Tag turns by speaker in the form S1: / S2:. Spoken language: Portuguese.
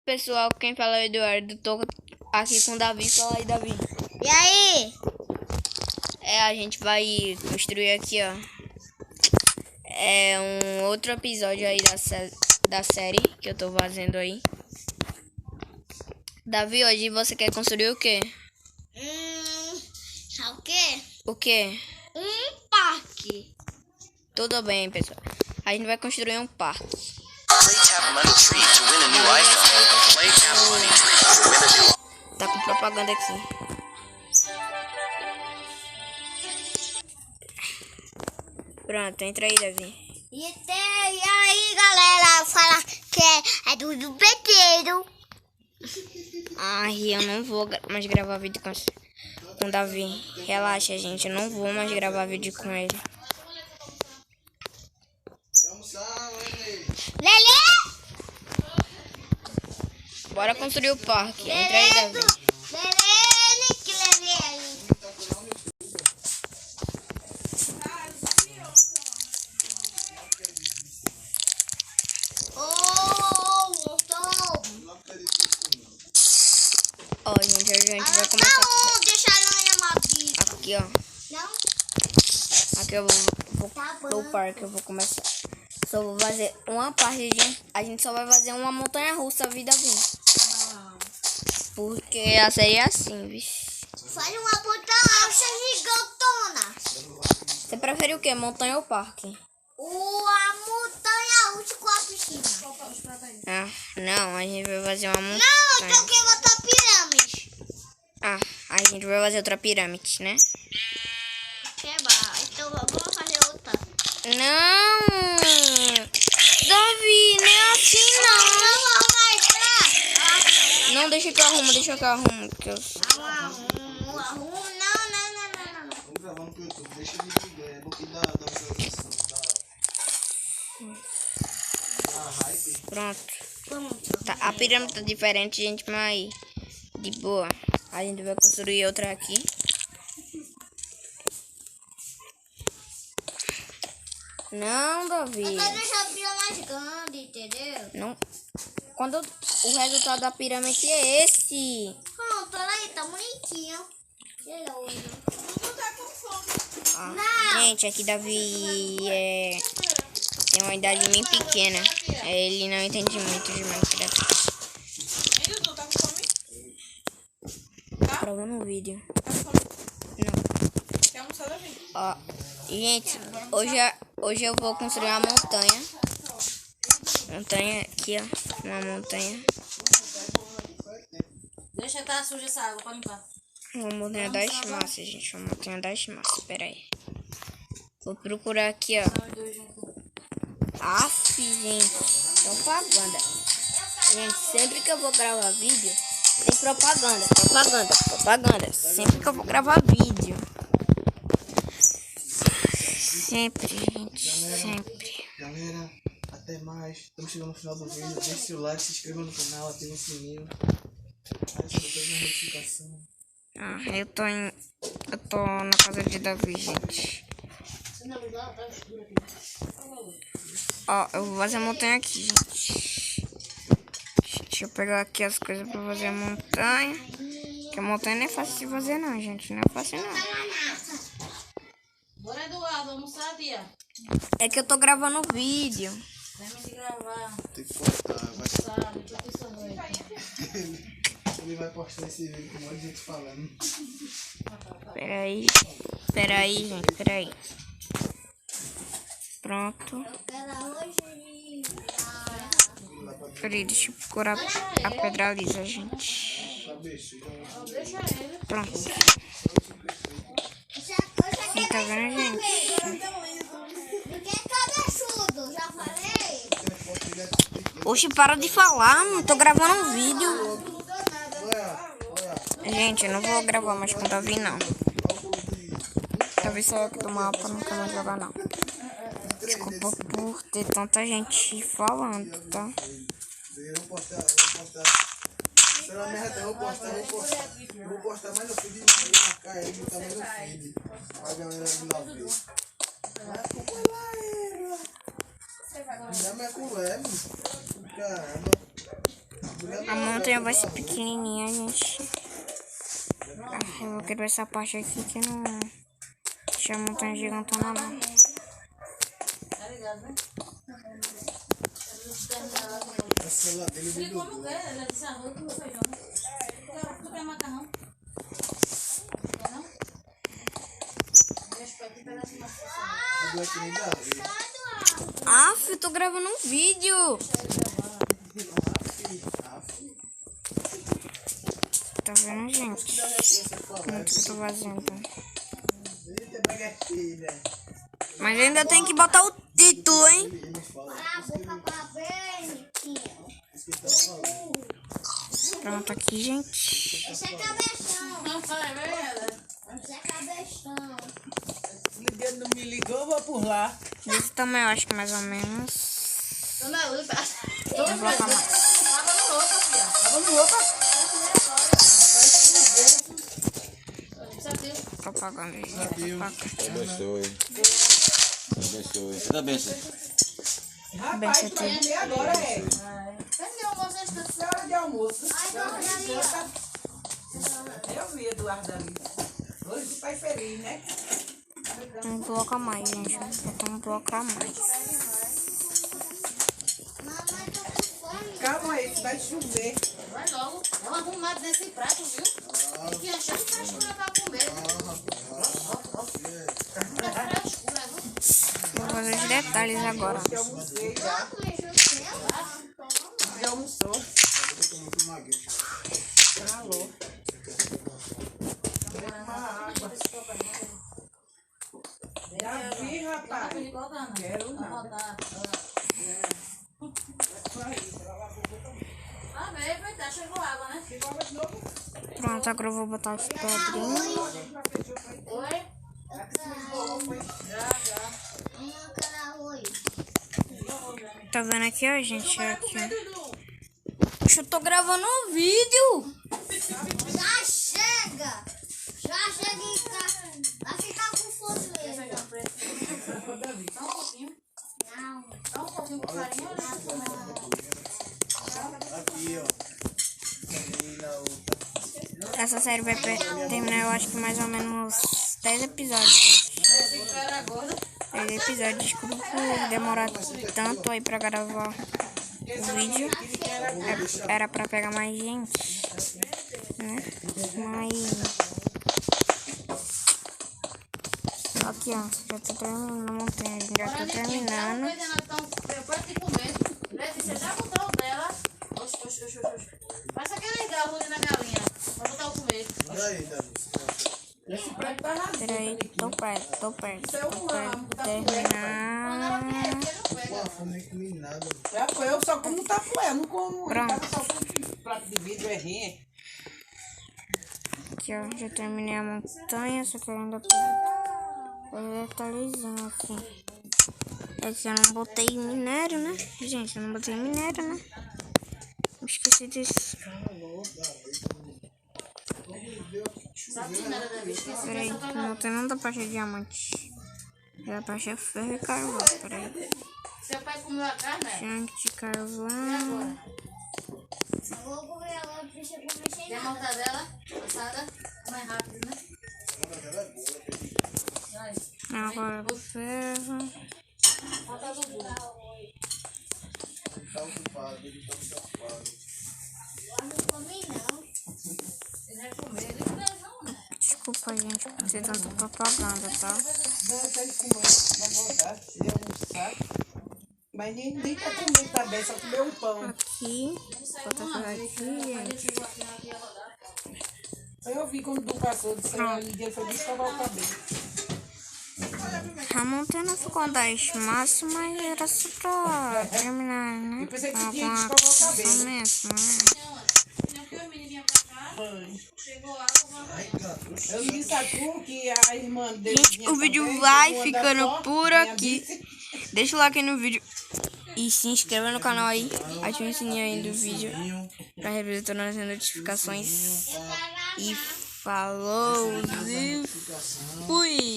S1: Pessoal, quem fala é o Eduardo. Tô aqui com o Davi. Fala aí, Davi.
S2: E aí?
S1: A gente vai construir aqui, ó. Um outro episódio aí da série que eu tô fazendo aí. Davi, hoje você quer construir o quê?
S2: Sabe o quê?
S1: O quê?
S2: Um parque.
S1: Tudo bem, pessoal. A gente vai construir um parque. Tá com propaganda aqui. Pronto, entra aí, Davi.
S2: E aí, galera? Fala que é do Peteiro.
S1: Ai, eu não vou mais gravar vídeo com o Davi. Relaxa, gente. Eu não vou mais gravar vídeo com ele.
S2: Lelê!
S1: Bora construir o parque. Entra aí, Davi.
S2: Lelê, que lelê aí.
S1: Ó, gente, a gente vai começar aqui, ó.
S2: Não?
S1: Aqui eu vou pro parque, eu vou começar. Só vou fazer uma parte a gente só vai fazer uma montanha russa, vida vinda. Porque a série é assim, vixe.
S2: Faz uma montanha gigantona.
S1: Você prefere o quê? Montanha ou parque?
S2: A montanha russa com a piscina.
S1: Ah, não, a gente vai fazer uma montanha.
S2: Não, então quer botar pirâmide.
S1: Ah, a gente vai fazer outra pirâmide, né?
S2: Então vamos fazer outra.
S1: Não! Davi, não é assim não! Não, deixa que eu arrumo, Que eu... Pronto. Tá, a pirâmide tá diferente, gente, mas de boa. A gente vai construir outra aqui. Não, Davi.
S2: Eu quero deixar a pirâmide mais grande, entendeu?
S1: Não. Quando o resultado da pirâmide é esse.
S2: Pronto, olha aí, tá bonitinho.
S1: Gente, aqui Davi tem uma idade bem pequena. Ele não entende muito de Minecraft.
S3: Dudu, tá com fome?
S1: Provando o vídeo.
S3: Tá com fome?
S1: Não.
S3: Quer almoçar, Davi?
S1: Ó, gente, hoje eu vou construir uma montanha. Montanha aqui, ó. Uma montanha.
S4: Deixa tá suja essa água pra limpar.
S1: Uma montanha das massas, gente. Uma montanha das massas. Pera aí. Vou procurar aqui, ó. Gente. Propaganda. Gente, sempre que eu vou gravar vídeo, tem propaganda. Sempre que eu vou gravar vídeo. Sempre, gente. Sempre.
S5: Galera, até mais. Estamos chegando no final do vídeo. Deixe o like, se inscreva no canal, ative o sininho. Ative a notificação.
S1: Eu tô na casa de Davi, gente. Ó, eu vou fazer a montanha aqui, gente. Deixa eu pegar aqui as coisas pra fazer a montanha. Que a montanha não é fácil de fazer não, gente. Não é fácil não.
S4: Bora, Eduardo, almoçar, tia.
S1: É que eu tô gravando vídeo.
S4: Termina de gravar.
S5: Tem que postar, vai.
S4: Sabe, depois que sorvete.
S5: Ele vai postar esse vídeo com um monte de gente falando.
S1: Pera aí, gente. Pronto. Peraí, deixa eu procurar a pedra lisa, gente. Pronto. E tá vendo, gente?
S2: Já falei?
S1: Oxe, para de falar, não tô gravando um vídeo. Gente, eu não vou gravar mais com o Davi, não. Davi saiu aqui do mapa, não quero mais jogar, não. Desculpa por ter tanta gente falando, tá?
S5: Eu vou postar. Será merda, eu vou postar mais no feed e marcar ele, botar mais no feed. Pra galera vir lá ver. Ainda mais com leve. Caramba.
S1: A montanha vai ser pequenininha, gente. Eu vou querer essa parte aqui que não deixa a montanha gigantona não.
S4: Tá ligado, né?
S5: Essa lá dele
S4: Ele
S5: virou.
S4: come o quê? Ele disse arroz com feijão. Tu quer macarrão? Quer não? Deixa pra aqui pegar essa maçã.
S5: Agora que me dá.
S1: Aff, eu tô gravando um vídeo. Tá vendo, gente? Como que eu tô fazendo?
S5: Eita, pega filha.
S1: Mas ainda tem que botar o título, hein?
S2: Cala a boca pra ver,
S1: Pronto aqui, gente.
S2: Esse é cabeção.
S4: Não, vai, velho.
S2: Esse é cabeção.
S5: Ninguém não me ligou, vou por lá.
S1: Desse tamanho, eu acho que mais ou menos.
S4: Tô na luta.
S1: Vou colocar mais.
S4: Lava no roupa, filha.
S5: Tava no roupa.
S1: Propaganda, gente.
S6: Abençoe. Abençoe. Você também, senhor.
S5: Rapaz, tu vai comer agora, é.
S4: Cadê o almoço?
S5: Essa hora de almoço.
S2: Ai, dona Maria.
S5: Eu vi Eduardo ali. Hoje o pai feliz, né?
S1: Vamos colocar mais, gente. Vamos colocar mais.
S2: Mamãe, tô com fome.
S5: Calma aí, que vai chover.
S4: Vai logo. Dá uma arrumada nesse prato, viu? Tem que achar que frescura pra comer. Muita frescura, viu?
S1: Vou fazer os detalhes agora.
S5: Eu almocei já. Já almoçou. Alô. Já vi, rapaz.
S4: De volta, não.
S5: Quero
S4: Vai
S5: nada.
S4: voltar. Ah, veio, vai tá. Chegou água, né?
S1: Pronto, agora eu vou botar os pedrinhos.
S4: Oi?
S2: Eu não quero arroz.
S1: Tá vendo aqui, ó, gente? Aqui, ó. Poxa, eu tô gravando um vídeo.
S2: Já chega! Já chega em casa. Vai ficar com fome mesmo.
S4: Só um pouquinho.
S2: Não.
S4: Só um pouquinho com farinha.
S5: Aqui, ó. Aqui na outra.
S1: Essa série vai terminar, eu acho que mais ou menos 10 episódios.
S4: Esse cara agora.
S1: 10 episódios. Desculpa por demorar tanto aí pra gravar o vídeo. Era pra pegar mais gente, né? Mas... Aqui, ó. Já tô terminando a montanha. Já tô terminando.
S4: Depois de comer. Letícia, já botou o dela. Oxi. Passa aquele garro ali na galinha. Vai botar o comer.
S5: Olha aí, Davi. Esse prato tá rasgando.
S1: Peraí, tô perto de terminar.
S5: Pô, eu nem comi nada. Já foi, eu só como tapué, eu não como.
S1: Pronto.
S5: Eu só como prato de vidro, é rinha.
S1: Aqui, ó, já terminei a montanha, só que eu ainda tô detalhezinho aqui. É que eu não botei minério, né? Gente, eu não botei minério, né? Esqueci disso.
S4: Sabe que nada da vez.
S1: Peraí, não tem nada pra achar diamante. Já pra achar ferro e carvão. Peraí.
S4: Seu pai comeu a carne?
S1: Chunk de carvão.
S2: Eu vou comer agora, porque você come sem
S4: Tem a
S2: nada.
S4: mortadela assada. Mais rápido, né? Vai.
S1: Agora ferro.
S4: Falta do burro.
S5: Tá ocupado, ele tá ocupado.
S2: Eu não comi, não.
S4: Ele vai comer. Ele não deve não, né?
S1: Desculpa, gente, por ter tanta propaganda, tá?
S5: Deixa ele comer, vai voltar, se almoçar. Mas nem tá comendo também, só comeu um pão.
S1: Aqui. Botar tudo aqui, gente.
S5: Eu vi quando tu passou de ser ali, ele foi escovar o cabelo.
S1: A montanha não ficou 10 máximo, mas era só pra terminar, né?
S5: Eu pensei que
S1: Com
S5: tinha que
S1: alguma
S5: escovar o cabelo.
S1: começo, né?
S4: Não, que os meninos vinham pra cá. Chegou água,
S5: Eu disse a tu que a irmã dele.
S1: Gente,
S5: vinha
S1: o vídeo
S5: também,
S1: vai
S5: uma
S1: ficando
S5: da só,
S1: por
S5: minha
S1: aqui.
S5: vice.
S1: Deixa o like aí no vídeo e se inscreva no canal aí. Ative o sininho aí do vídeo pra receber todas as notificações. E falou e fui!